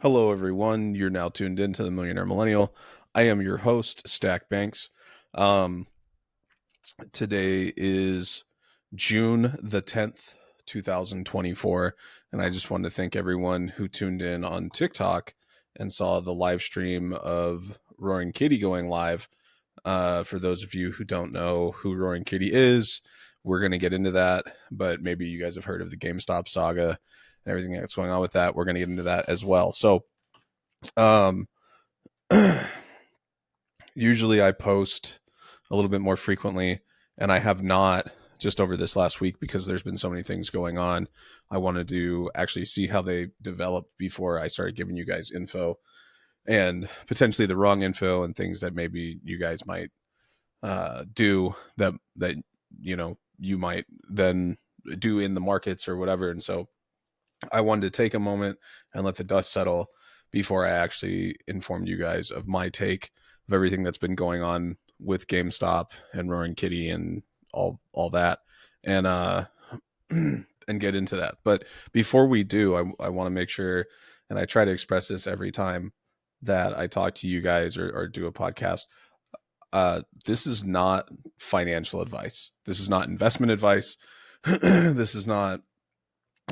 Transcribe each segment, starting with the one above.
Hello, everyone. You're now tuned into the Millionaire Millennial. I am your host, Stack Banks. Um, Today is June the 10th, 2024. And I just wanted to thank everyone who tuned in on TikTok and saw the live stream of Roaring Kitty going live. For those of you who don't know who Roaring Kitty is, we're going to get into that. But maybe you guys have heard of the GameStop saga and everything that's going on with that. We're going to get into that as well. So, um, usually I post a little bit more frequently, and I have not just over this last week because there's been so many things going on. I wanted to actually see how they developed before I started giving you guys info and potentially the wrong info and things that maybe you guys might do that you might then do in the markets or whatever. And so I wanted to take a moment and let the dust settle before I actually informed you guys of my take of everything that's been going on with GameStop and Roaring Kitty and all that, and and get into that. But before we do, I want to make sure, and I try to express this every time that I talk to you guys or do a podcast. This is not financial advice. This is not investment advice. This is not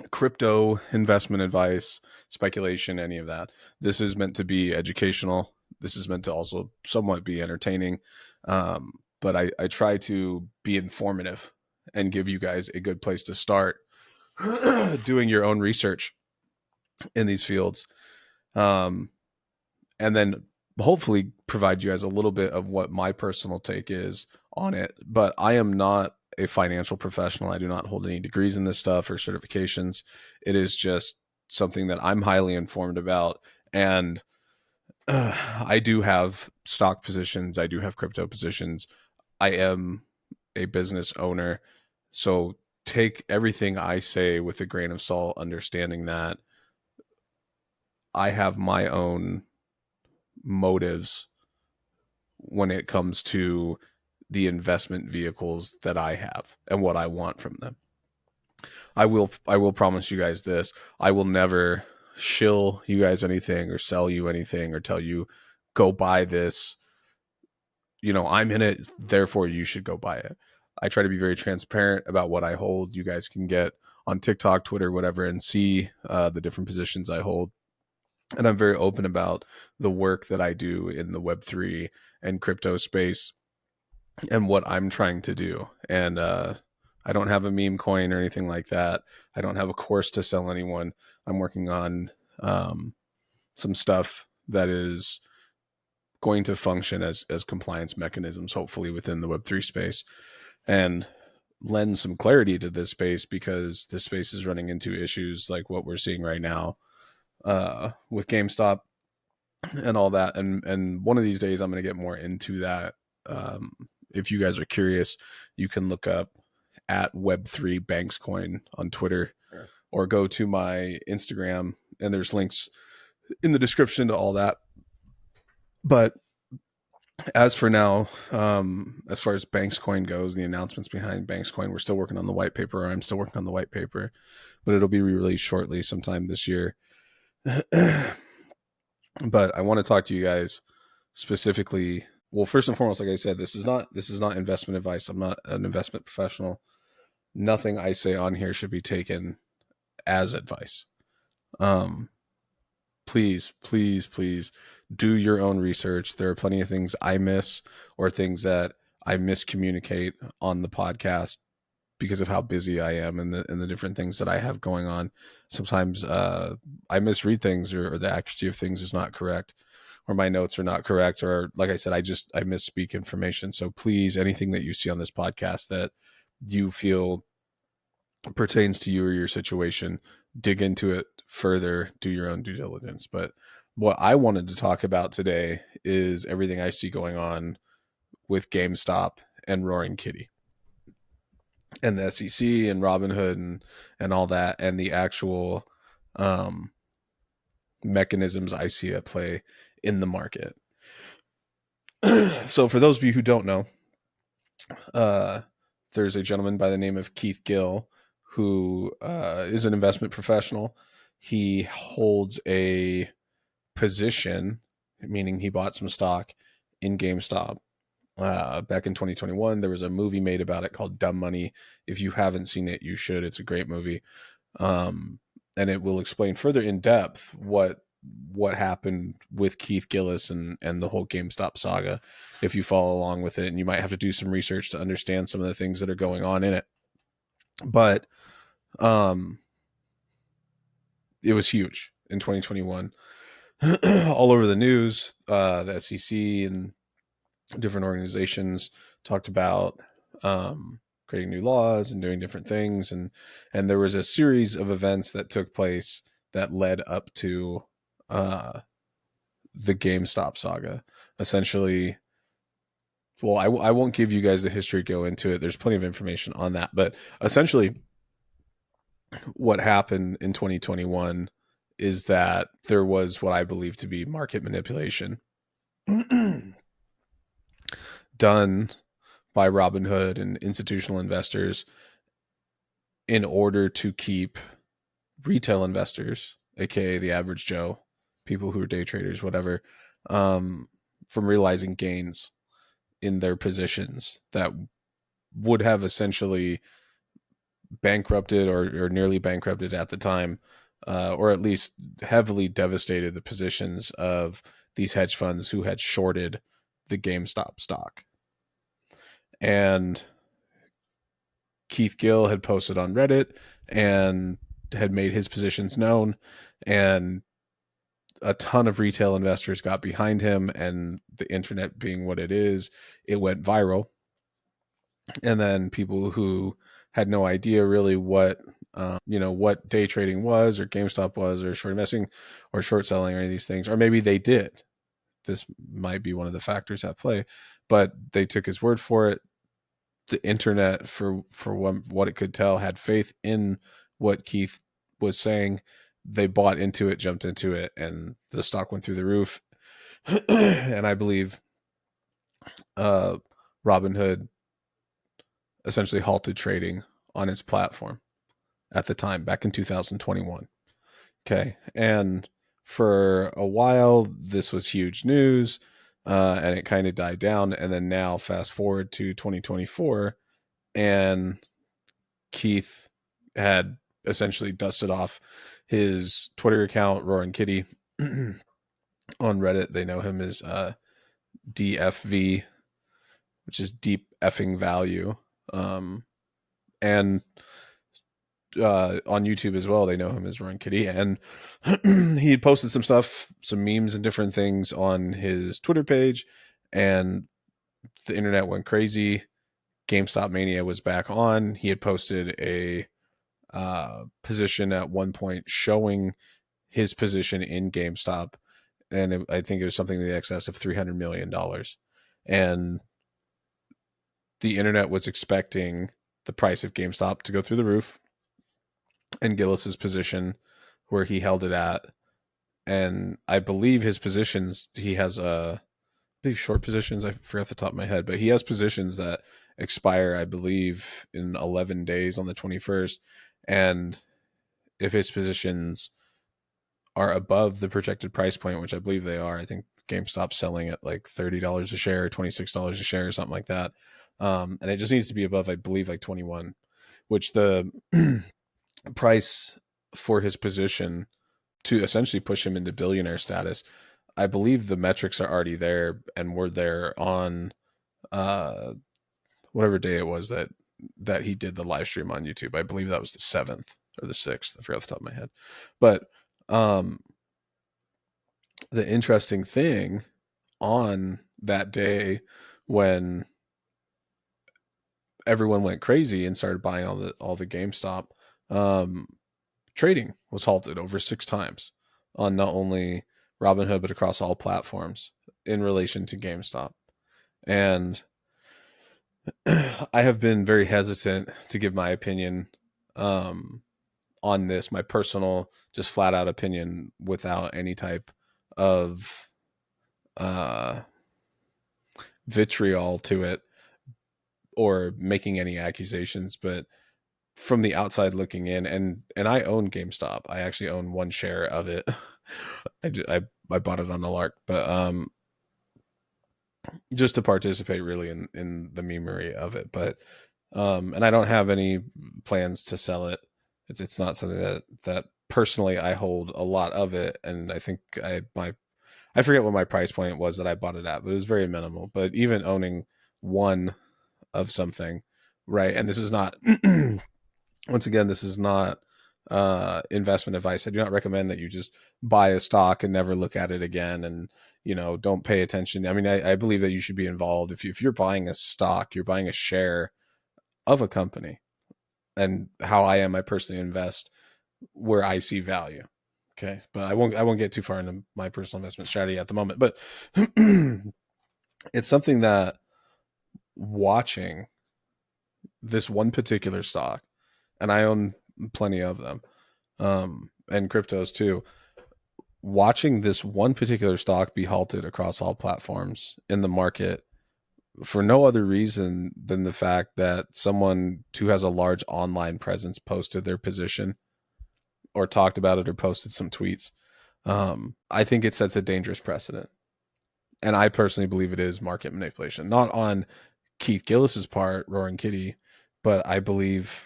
crypto investment advice, speculation, any of that. This is meant to be educational. This is meant to also somewhat be entertaining. But I try to be informative and give you guys a good place to start doing your own research in these fields. And then hopefully provide you guys a little bit of what my personal take is on it. But I am not a financial professional. I do not hold any degrees in this stuff or certifications. It is just something that I'm highly informed about. And I do have stock positions. I do have crypto positions. I am a business owner. So take everything I say with a grain of salt, understanding that I have my own motives when it comes to the investment vehicles that I have and what I want from them. I will promise you guys this. I will never shill you guys anything or sell you anything or tell you go buy this. I'm in it, therefore you should go buy it. I try to be very transparent about what I hold. You guys can get on TikTok, Twitter, whatever, and see the different positions I hold. And I'm very open about the work that I do in the Web3 and crypto space and what I'm trying to do. And I don't have a meme coin or anything like that. I don't have a course to sell anyone. I'm working on some stuff that is going to function as compliance mechanisms, hopefully within the Web3 space, and lend some clarity to this space, because this space is running into issues like what we're seeing right now with GameStop and all that. And one of these days I'm going to get more into that. If you guys are curious, you can look up at Web3 Banks Coin on Twitter, or go to my Instagram, and there's links in the description to all that. But as for now, as far as Banks Coin goes, the announcements behind Banks Coin, we're still working on the white paper, or I'm still working on the white paper, but it'll be re-released shortly sometime this year. But I want to talk to you guys specifically. Well, first and foremost, like I said, this is not investment advice. I'm not an investment professional. Nothing I say on here should be taken as advice. Please do your own research. There are plenty of things I miss, or things that I miscommunicate on the podcast because of how busy I am and the different things that I have going on. Sometimes I misread things, or the accuracy of things is not correct, or my notes are not correct, or like I said, I misspeak information. So please, anything that you see on this podcast that you feel pertains to you or your situation, dig into it further, do your own due diligence. But what I wanted to talk about today is everything I see going on with GameStop and Roaring Kitty and the SEC and Robinhood and all that, and the actual mechanisms I see at play in the market. So for those of you who don't know, there's a gentleman by the name of Keith Gill, who is an investment professional. He holds a position, meaning he bought some stock in GameStop. Back in 2021, there was a movie made about it called Dumb Money. If you haven't seen it, you should. It's a great movie. And it will explain further in depth what happened with Keith Gillis and the whole GameStop saga, if you follow along with it. And you might have to do some research to understand some of the things that are going on in it. But it was huge in 2021. All over the news, the SEC and different organizations talked about creating new laws and doing different things, and there was a series of events that took place that led up to the GameStop saga. Essentially, well, I won't give you guys the history, go into it. There's plenty of information on that, but essentially, what happened in 2021 is that there was what I believe to be market manipulation done by Robinhood and institutional investors in order to keep retail investors, aka the average Joe, people who are day traders, whatever, from realizing gains in their positions that would have essentially bankrupted or nearly bankrupted at the time, or at least heavily devastated the positions of these hedge funds who had shorted the GameStop stock. And Keith Gill had posted on Reddit and had made his positions known, and a ton of retail investors got behind him, and the internet being what it is, it went viral. And then people who had no idea really what what day trading was, or GameStop was, or short investing, or short selling, or any of these things, or maybe they did. This might be one of the factors at play, but they took his word for it. The internet, for what it could tell, had faith in what Keith was saying. They bought into it, jumped into it, and the stock went through the roof. And I believe Robinhood essentially halted trading on its platform at the time, back in 2021. Okay. And for a while, this was huge news, and it kind of died down. And then now, fast forward to 2024, and Keith had essentially dusted off his Twitter account, Roaring Kitty. On Reddit, they know him as DFV, which is deep effing value. And on YouTube as well, they know him as Roaring Kitty. And he had posted some stuff, some memes and different things on his Twitter page, and the internet went crazy. GameStop Mania was back on. He had posted a position at one point showing his position in GameStop, and I think it was something in the excess of $300 million. And the internet was expecting the price of GameStop to go through the roof, and Gillis's position where he held it at. And I believe his positions, he has short positions, I forgot the top of my head, but he has positions that expire, I believe, in 11 days on the 21st. And if his positions are above the projected price point, which I believe they are, I think GameStop's selling at like $30 a share, $26 a share, or something like that. And it just needs to be above, I believe, like 21, which the price for his position to essentially push him into billionaire status, I believe the metrics are already there and were there on whatever day it was that he did the live stream on YouTube. I believe that was the 7th or the 6th. I forgot off the top of my head. But the interesting thing on that day, when everyone went crazy and started buying all the GameStop, trading was halted over 6 times on not only Robinhood but across all platforms in relation to GameStop. And I have been very hesitant to give my opinion on this, my personal, just flat out opinion, without any type of vitriol to it or making any accusations. But from the outside looking in, and I own GameStop. I actually own one share of it. I bought it on the lark, but just to participate really in the memery of it. But and I don't have any plans to sell it. It's not something that personally I hold a lot of it, and I think I forget what my price point was that I bought it at, but it was very minimal. But even owning one of something, right? And this is not once again, this is not investment advice. I do not recommend that you just buy a stock and never look at it again, and don't pay attention. I mean, I believe that you should be involved. If you're buying a stock, you're buying a share of a company. And how I personally invest where I see value. Okay, but I won't get too far into my personal investment strategy at the moment. But it's something that watching this one particular stock, and I own plenty of them, and cryptos too. Watching this one particular stock be halted across all platforms in the market for no other reason than the fact that someone who has a large online presence posted their position or talked about it or posted some tweets. I think it sets a dangerous precedent. And I personally believe it is market manipulation, not on Keith Gillis's part, Roaring Kitty, but I believe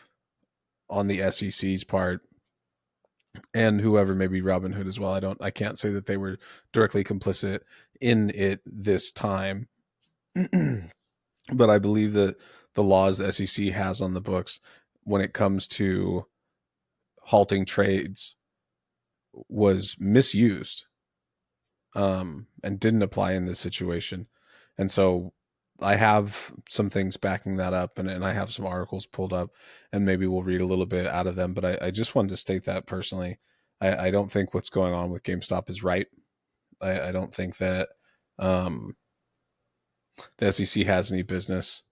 on the SEC's part and whoever, maybe Robinhood as well. I can't say that they were directly complicit in it this time, but I believe that the laws the SEC has on the books when it comes to halting trades was misused, and didn't apply in this situation. And so I have some things backing that up, and I have some articles pulled up, and maybe we'll read a little bit out of them. But I just wanted to state that personally. I don't think what's going on with GameStop is right. I don't think that the SEC has any business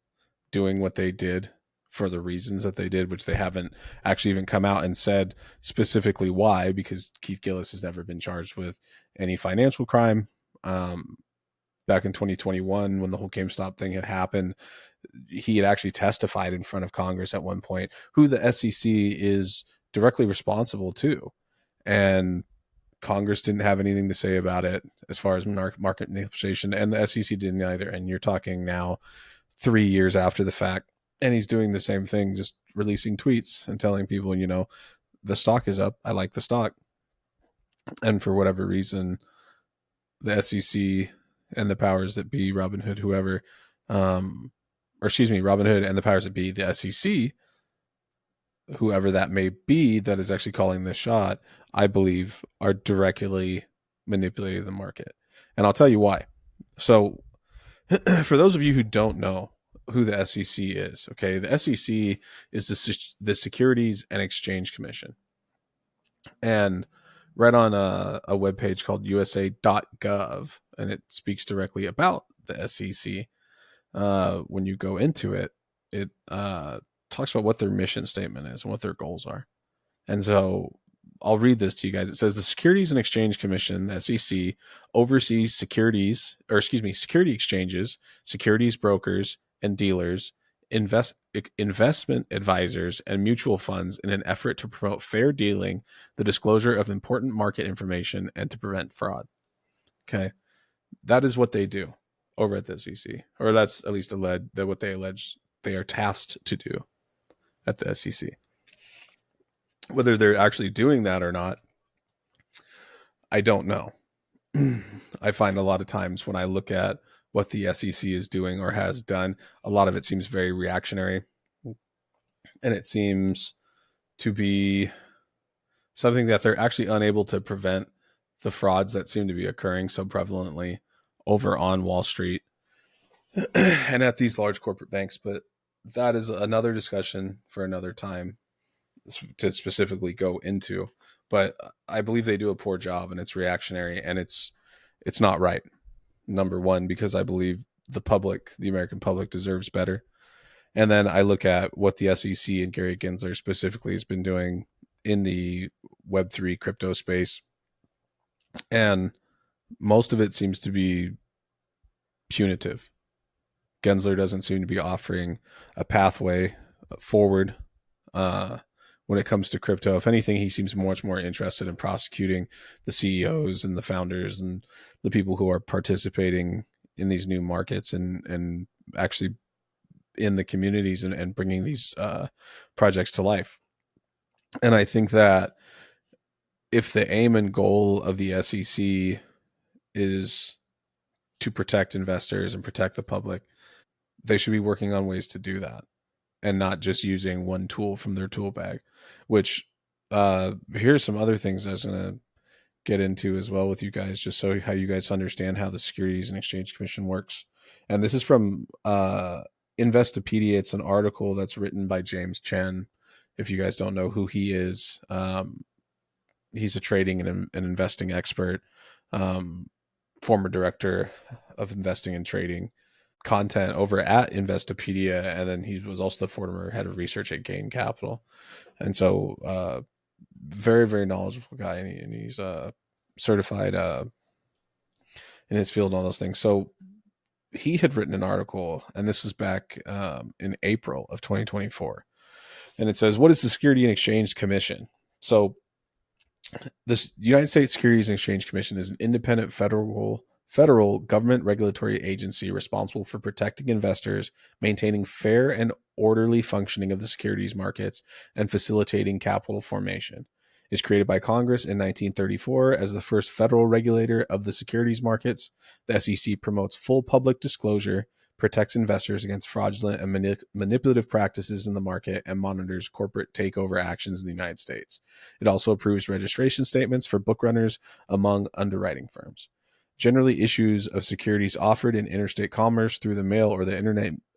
doing what they did for the reasons that they did, which they haven't actually even come out and said specifically why, because Keith Gillis has never been charged with any financial crime. Back in 2021, when the whole GameStop thing had happened, he had actually testified in front of Congress at one point, who the SEC is directly responsible to. And Congress didn't have anything to say about it as far as market manipulation, and the SEC didn't either. And you're talking now 3 years after the fact, and he's doing the same thing, just releasing tweets and telling people, the stock is up. I like the stock. And for whatever reason, the SEC and the powers that be, Robinhood, whoever, Robinhood and the powers that be, the SEC, whoever that may be, that is actually calling this shot, I believe, are directly manipulating the market. And I'll tell you why. So, for those of you who don't know who the SEC is, okay, the SEC is the Securities and Exchange Commission. And right on a webpage called USA.gov, and it speaks directly about the SEC. When you go into it, it talks about what their mission statement is and what their goals are. And so I'll read this to you guys. It says the Securities and Exchange Commission, the SEC, oversees security exchanges, securities brokers and dealers, investment advisors, and mutual funds in an effort to promote fair dealing, the disclosure of important market information, and to prevent fraud. Okay. That is what they do over at the SEC, or that's at least what they allege they are tasked to do at the SEC. Whether they're actually doing that or not, I don't know. I find a lot of times when I look at what the SEC is doing or has done, a lot of it seems very reactionary. And it seems to be something that they're actually unable to prevent the frauds that seem to be occurring so prevalently over on Wall Street and at these large corporate banks. But that is another discussion for another time to specifically go into. But I believe they do a poor job, and it's reactionary, and it's not right. Number one, because I believe the American public deserves better. And then I look at what the SEC and Gary Gensler specifically has been doing in the Web3 crypto space. And most of it seems to be punitive. Gensler doesn't seem to be offering a pathway forward when it comes to crypto. If anything, he seems much more interested in prosecuting the CEOs and the founders and the people who are participating in these new markets, and actually in the communities, and bringing these projects to life. And I think that if the aim and goal of the SEC is to protect investors and protect the public, they should be working on ways to do that, and not just using one tool from their tool bag. Which here's some other things I was going to get into as well with you guys, just so how you guys understand how the Securities and Exchange Commission works. And this is from Investopedia. It's an article that's written by James Chen. If you guys don't know who he is, he's a trading and an investing expert, former director of investing and trading content over at Investopedia, and then he was also the former head of research at Gain Capital. And so very, very knowledgeable guy, and he's certified in his field and all those things. So he had written an article, and this was back in April of 2024, and it says, what is the Security and Exchange Commission? So the United States Securities and Exchange Commission is an independent federal government regulatory agency responsible for protecting investors, maintaining fair and orderly functioning of the securities markets, and facilitating capital formation. It was created by Congress in 1934 as the first federal regulator of the securities markets. The SEC promotes full public disclosure, protects investors against fraudulent and manipulative practices in the market, and monitors corporate takeover actions in the United States. It also approves registration statements for book runners among underwriting firms. Generally, issues of securities offered in interstate commerce through the mail or the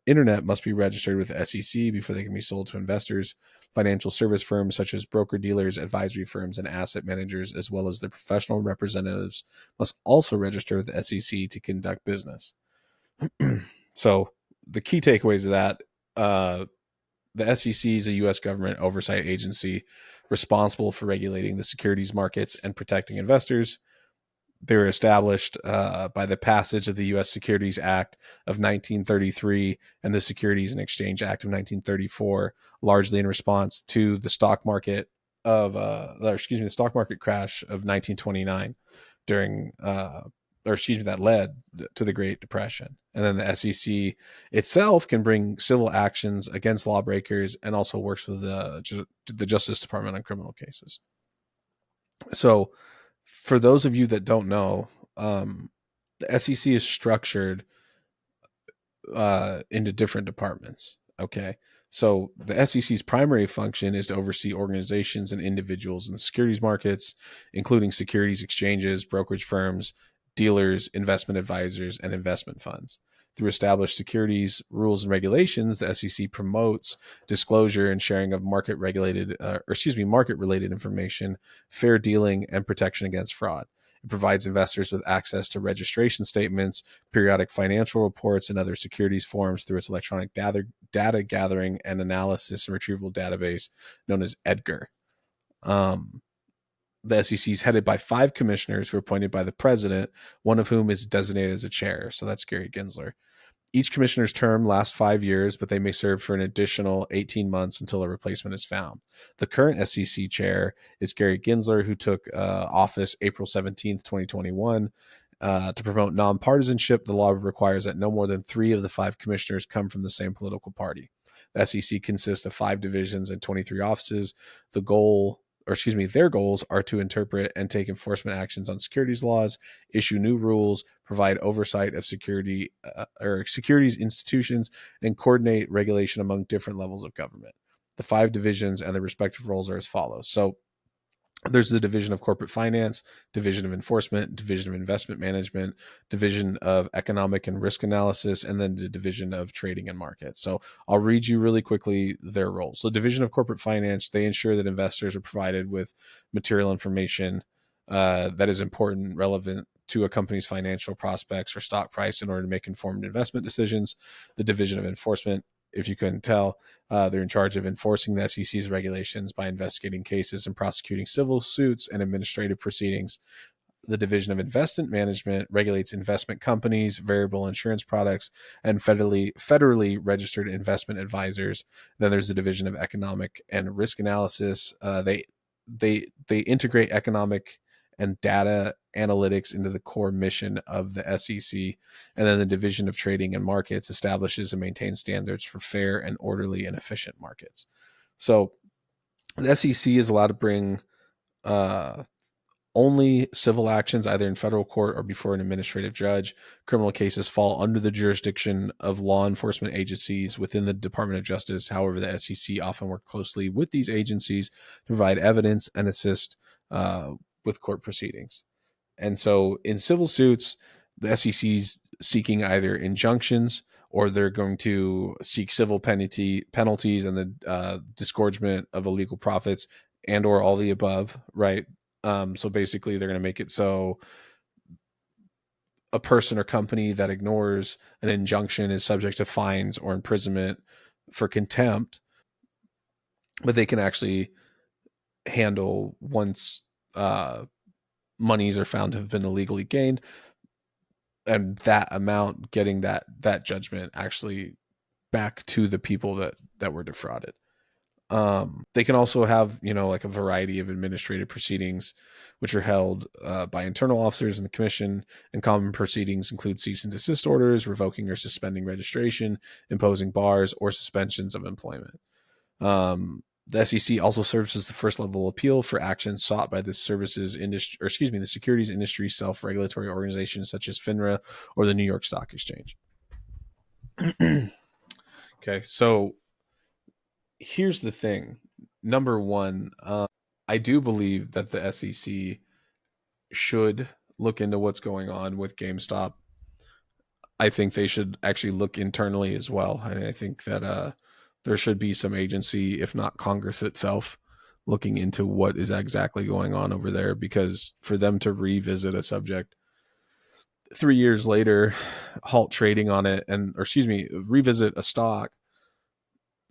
internet must be registered with the SEC before they can be sold to investors. Financial service firms such as broker-dealers, advisory firms, and asset managers, as well as their professional representatives, must also register with the SEC to conduct business. So the key takeaways of that, the SEC is a U.S. government oversight agency responsible for regulating the securities markets and protecting investors. They were established by the passage of the U.S. Securities Act of 1933 and the Securities and Exchange Act of 1934, largely in response to the stock market the stock market crash of 1929 that led to the Great Depression. And then the SEC itself can bring civil actions against lawbreakers, and also works with the Justice Department on criminal cases. So for those of you that don't know, the SEC is structured into different departments. Okay. So the SEC's primary function is to oversee organizations and individuals in the securities markets, including securities exchanges, brokerage firms, dealers, investment advisors, and investment funds. Through established securities rules and regulations, the SEC promotes disclosure and sharing of market-related information, fair dealing, and protection against fraud. It provides investors with access to registration statements, periodic financial reports, and other securities forms through its electronic data gathering and analysis and retrieval database known as EDGAR. The SEC is headed by 5 commissioners who are appointed by the president, one of whom is designated as a chair. So that's Gary Gensler. Each commissioner's term lasts 5 years, but they may serve for an additional 18 months until a replacement is found. The current SEC chair is Gary Gensler, who took office April 17th, 2021. To promote nonpartisanship, the law requires that no more than 3 of the 5 commissioners come from the same political party. The SEC consists of 5 divisions and 23 offices. Their goals are to interpret and take enforcement actions on securities laws, issue new rules, provide oversight of securities institutions, and coordinate regulation among different levels of government. The 5 divisions and their respective roles are as follows. So there's the Division of Corporate Finance, Division of Enforcement, Division of Investment Management, Division of Economic and Risk Analysis, and then the Division of Trading and Markets. So I'll read you really quickly their roles. So Division of Corporate Finance, they ensure that investors are provided with material information that is important, relevant to a company's financial prospects or stock price in order to make informed investment decisions. The Division of Enforcement, if you couldn't tell, they're in charge of enforcing the SEC's regulations by investigating cases and prosecuting civil suits and administrative proceedings. The Division of Investment Management regulates investment companies, variable insurance products, and federally registered investment advisors. Then there's the Division of Economic and Risk Analysis. They integrate economic and data analytics into the core mission of the SEC. And then the Division of Trading and Markets establishes and maintains standards for fair and orderly and efficient markets. So the SEC is allowed to bring only civil actions, either in federal court or before an administrative judge. Criminal cases fall under the jurisdiction of law enforcement agencies within the Department of Justice. However, the SEC often work closely with these agencies to provide evidence and assist with court proceedings. And so in civil suits, the SEC's seeking either injunctions, or they're going to seek civil penalties and the disgorgement of illegal profits, and or all the above, right? So basically, they're going to make it so a person or company that ignores an injunction is subject to fines or imprisonment for contempt, but they can actually handle once monies are found to have been illegally gained, and that amount getting that judgment actually back to the people that were defrauded. They can also have, like a variety of administrative proceedings, which are held by internal officers in the commission. And common proceedings include cease and desist orders, revoking or suspending registration, imposing bars or suspensions of employment. The SEC also serves as the first level appeal for actions sought by the the securities industry self-regulatory organizations such as FINRA or the New York Stock Exchange. Okay, so here's the thing. Number one, I do believe that the SEC should look into what's going on with GameStop. I think they should actually look internally as well. I think that there should be some agency, if not Congress itself, looking into what is exactly going on over there, because for them to revisit a subject 3 years later, halt trading on it, revisit a stock,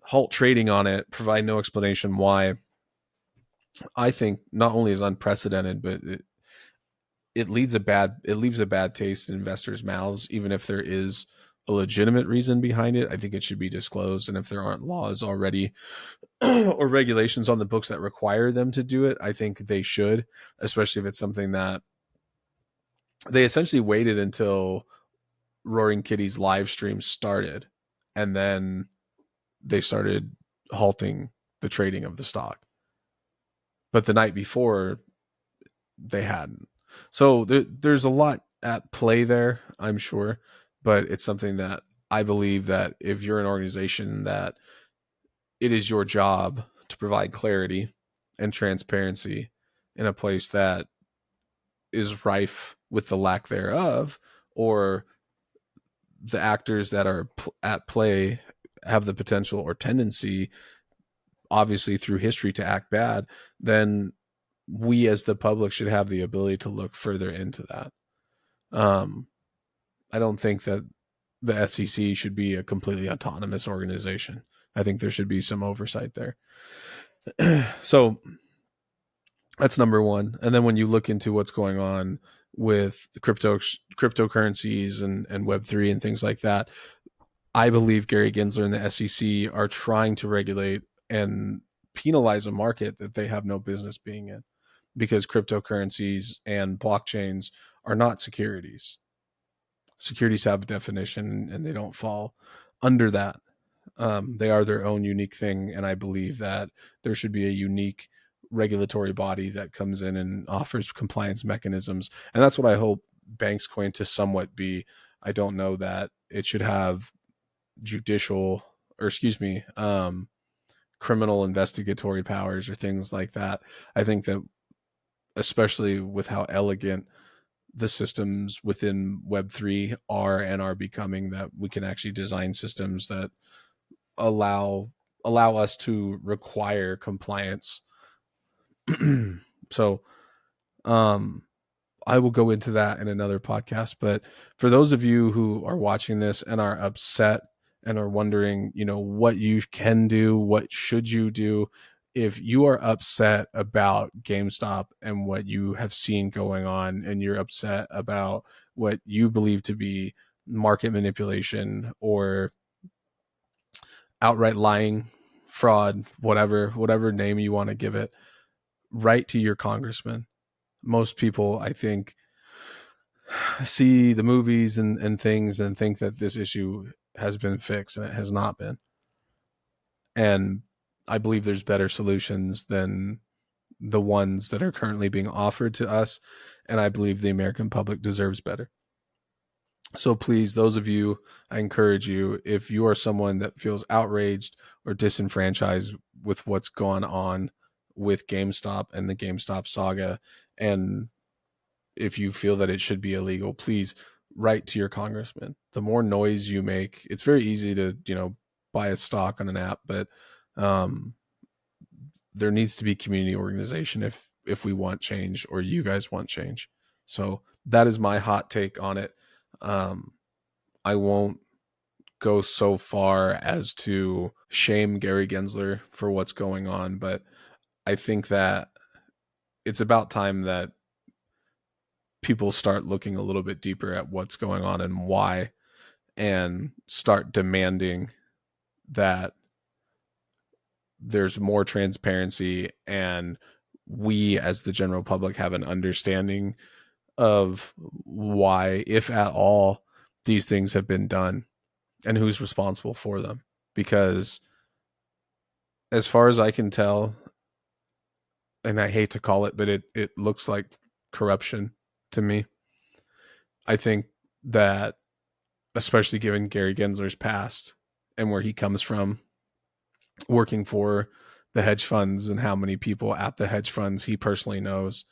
halt trading on it, provide no explanation why, I think not only is unprecedented, but it leaves a bad taste in investors' mouths, even if there is a legitimate reason behind it. I think it should be disclosed. And if there aren't laws already or regulations on the books that require them to do it, I think they should, especially if it's something that they essentially waited until Roaring Kitty's live stream started, and then they started halting the trading of the stock. But the night before, they hadn't. So there's a lot at play there, I'm sure, but it's something that I believe that if you're an organization that it is your job to provide clarity and transparency in a place that is rife with the lack thereof, or the actors that are at play have the potential or tendency, obviously through history, to act bad, then we as the public should have the ability to look further into that. I don't think that the SEC should be a completely autonomous organization. I think there should be some oversight there. So that's number one. And then when you look into what's going on with the cryptocurrencies and Web3 and things like that, I believe Gary Gensler and the SEC are trying to regulate and penalize a market that they have no business being in, because cryptocurrencies and blockchains are not securities. Securities have a definition and they don't fall under that. They are their own unique thing. And I believe that there should be a unique regulatory body that comes in and offers compliance mechanisms. And that's what I hope Bank's going to somewhat be. I don't know that it should have criminal investigatory powers or things like that. I think that, especially with how elegant the systems within Web3 are and are becoming, that we can actually design systems that allow us to require compliance. So I will go into that in another podcast. But for those of you who are watching this and are upset and are wondering, what you can do, what should you do, if you are upset about GameStop and what you have seen going on, and you're upset about what you believe to be market manipulation or outright lying, fraud, whatever name you want to give it, write to your congressman. Most people, I think, see the movies and things and think that this issue has been fixed, and it has not been. And I believe there's better solutions than the ones that are currently being offered to us. And I believe the American public deserves better. So please, those of you, I encourage you, if you are someone that feels outraged or disenfranchised with what's gone on with GameStop and the GameStop saga, and if you feel that it should be illegal, please write to your congressman. The more noise you make, it's very easy to, buy a stock on an app, but um, there needs to be community organization if we want change, or you guys want change. So that is my hot take on it. I won't go so far as to shame Gary Gensler for what's going on, but I think that it's about time that people start looking a little bit deeper at what's going on and why, and start demanding that there's more transparency, and we as the general public have an understanding of why, if at all, these things have been done and who's responsible for them. Because as far as I can tell, and I hate to call it, but it looks like corruption to me. I think that, especially given Gary Gensler's past and where he comes from, working for the hedge funds and how many people at the hedge funds he personally knows,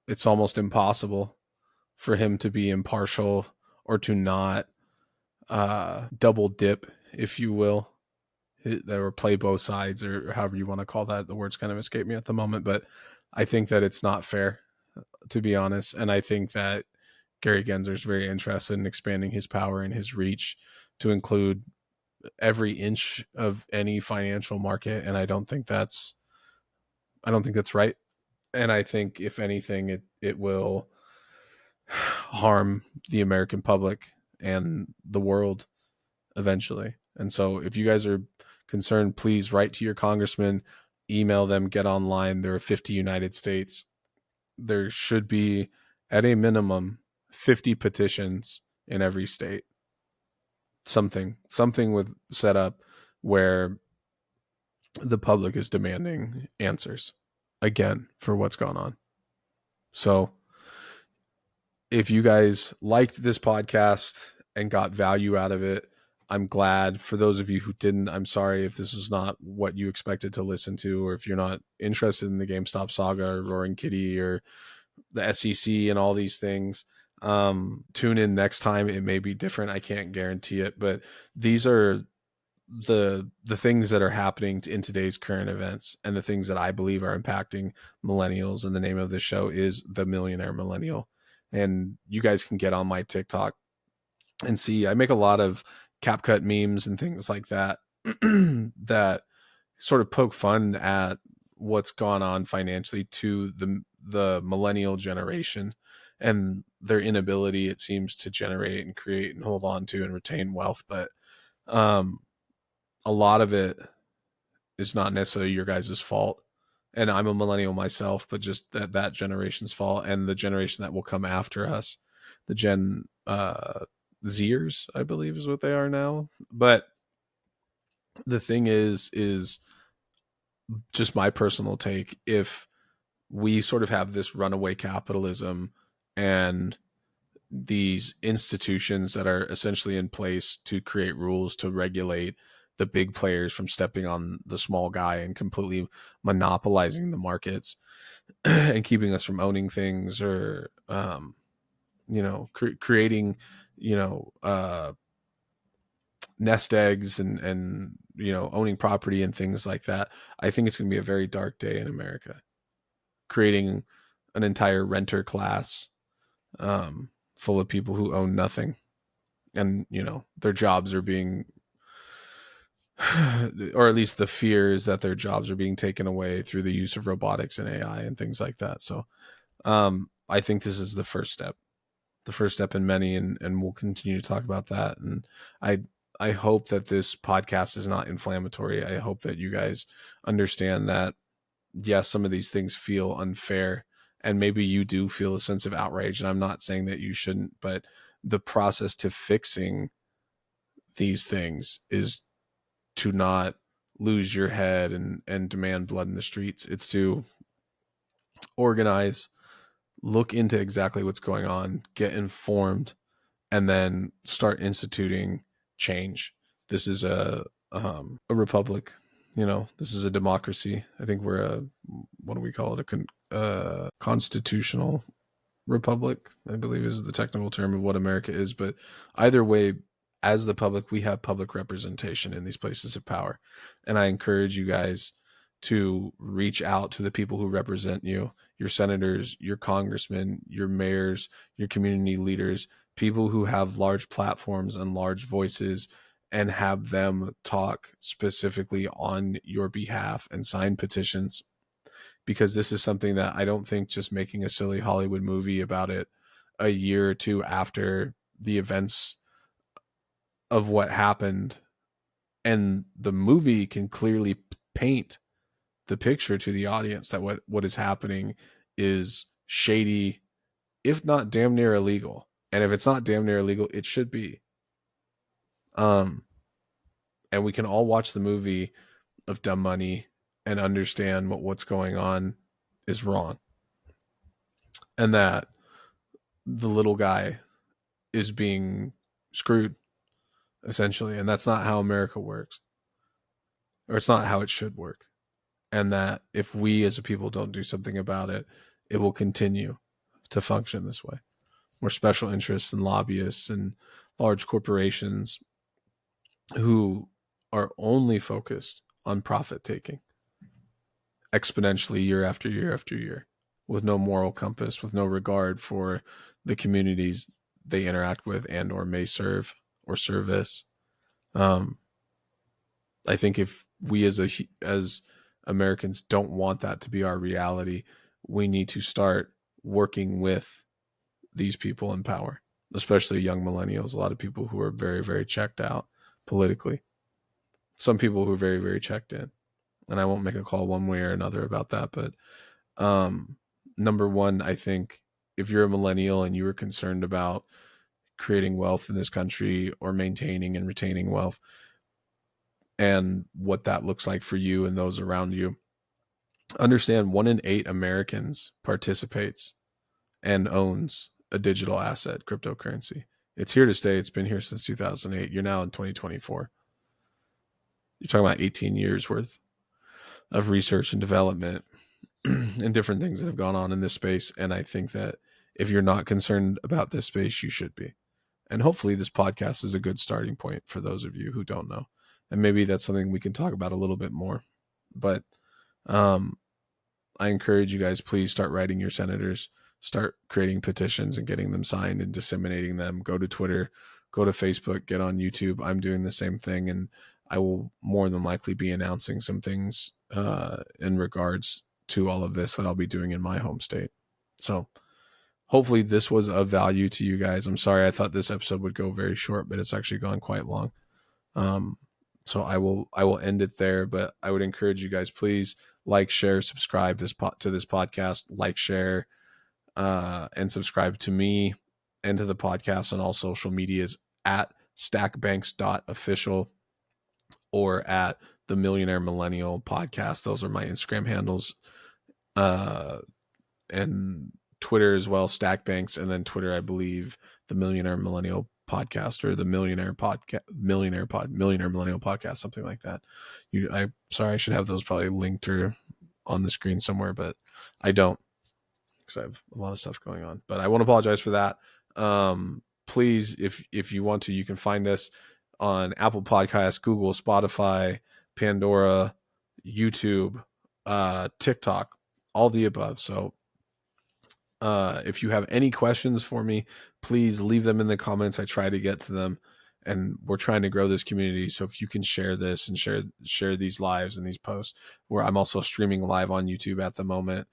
it's almost impossible for him to be impartial or to not double dip, if you will, or play both sides, or however you want to call that. The words kind of escape me at the moment, but I think that it's not fair, to be honest. And I think that Gary Gensler is very interested in expanding his power and his reach to include every inch of any financial market. And I don't think that's right. And I think, if anything, it will harm the American public and the world eventually. And so if you guys are concerned, please write to your congressman, email them, get online. There are 50 United States. There should be, at a minimum, 50 petitions in every state. Something with set up where the public is demanding answers again for what's gone on. So if you guys liked this podcast and got value out of it, I'm glad. For those of you who didn't, I'm sorry if this was not what you expected to listen to, or if you're not interested in the GameStop saga or Roaring Kitty or the SEC and all these things. Tune in next time. It may be different. I can't guarantee it, but these are the things that are happening in today's current events, and the things that I believe are impacting millennials. And the name of this show is The Millionaire Millennial. And you guys can get on my TikTok and see, I make a lot of CapCut memes and things like that that sort of poke fun at what's gone on financially to the millennial generation and their inability, it seems, to generate and create and hold on to and retain wealth. But a lot of it is not necessarily your guys' fault. And I'm a millennial myself, but just that generation's fault, and the generation that will come after us, the Gen Zers, I believe is what they are now. But the thing is just my personal take. If we sort of have this runaway capitalism and these institutions that are essentially in place to create rules to regulate the big players from stepping on the small guy and completely monopolizing the markets and keeping us from owning things, or creating nest eggs and owning property and things like that. I think it's going to be a very dark day in America, creating an entire renter class full of people who own nothing, and their jobs are being or at least the fear is that their jobs are being taken away through the use of robotics and AI and things like that. So I think this is the first step in many, and we'll continue to talk about that. And I I hope that this podcast is not inflammatory. I hope that you guys understand that yes, some of these things feel unfair, and maybe you do feel a sense of outrage. And I'm not saying that you shouldn't, but the process to fixing these things is to not lose your head and demand blood in the streets. It's to organize, look into exactly what's going on, get informed, and then start instituting change. This is a republic, you know. This is a democracy. I think we're a, what do we call it, constitutional republic, I believe is the technical term of what America is. But either way, as the public, we have public representation in these places of power. And I encourage you guys to reach out to the people who represent you, your senators, your congressmen, your mayors, your community leaders, people who have large platforms and large voices, and have them talk specifically on your behalf and sign petitions, because this is something that I don't think just making a silly Hollywood movie about it a year or two after the events of what happened, and the movie can clearly paint the picture to the audience that what is happening is shady, if not damn near illegal. And if it's not damn near illegal, it should be. Um, and we can all watch the movie of Dumb Money and understand what's going on is wrong, and that the little guy is being screwed essentially, and that's not how America works, or it's not how it should work. And that if we as a people don't do something about it, it will continue to function this way, where special interests and lobbyists and large corporations who are only focused on profit taking exponentially year after year after year, with no moral compass, with no regard for the communities they interact with and or may serve or service. Um, I think if we as Americans don't want that to be our reality, we need to start working with these people in power, especially young millennials. A lot of people who are very, very checked out politically. Some people who are very, very checked in. And I won't make a call one way or another about that. But um, number one, I think if you're a millennial and you are concerned about creating wealth in this country or maintaining and retaining wealth, and what that looks like for you and those around you, understand 1 in 8 Americans participates and owns a digital asset, cryptocurrency. It's here to stay. It's been here since 2008. You're now in 2024. You're talking about 18 years worth of research and development and different things that have gone on in this space. And I think that if you're not concerned about this space, you should be. And hopefully this podcast is a good starting point for those of you who don't know. And maybe that's something we can talk about a little bit more. But I encourage you guys, please start writing your senators, start creating petitions and getting them signed and disseminating them. Go to Twitter, go to Facebook, get on YouTube. I'm doing the same thing, and I will more than likely be announcing some things in regards to all of this that I'll be doing in my home state. So hopefully this was of value to you guys. I'm sorry, I thought this episode would go very short, but it's actually gone quite long. So I will end it there, but I would encourage you guys, please like, share, subscribe to this podcast, like, share, and subscribe to me and to the podcast on all social medias at stackbanks.official or at the Millionaire Millennial Podcast. Those are my Instagram handles, and Twitter as well, Stackbanks, and then Twitter, I believe, the Millionaire Millennial Podcast, or the Millionaire Millennial Podcast, something like that. Sorry, I should have those probably linked or on the screen somewhere, but I don't, because I have a lot of stuff going on. But I won't apologize for that. Please, if you want to, you can find us on Apple Podcasts, Google, Spotify, Pandora, YouTube, TikTok, all the above. So if you have any questions for me, please leave them in the comments. I try to get to them. and we're trying to grow this community. So if you can share this and share these lives and these posts, where I'm also streaming live on YouTube at the moment,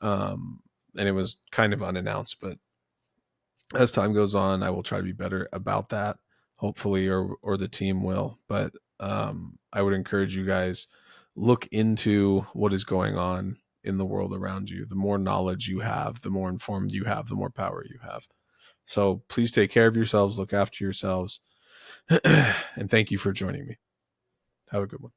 and it was kind of unannounced, but as time goes on, I will try to be better about that, hopefully, or the team will. But I would encourage you guys, look into what is going on in the world around you. The more knowledge you have, the more informed you have, the more power you have. So please take care of yourselves, look after yourselves, and thank you for joining me. Have a good one.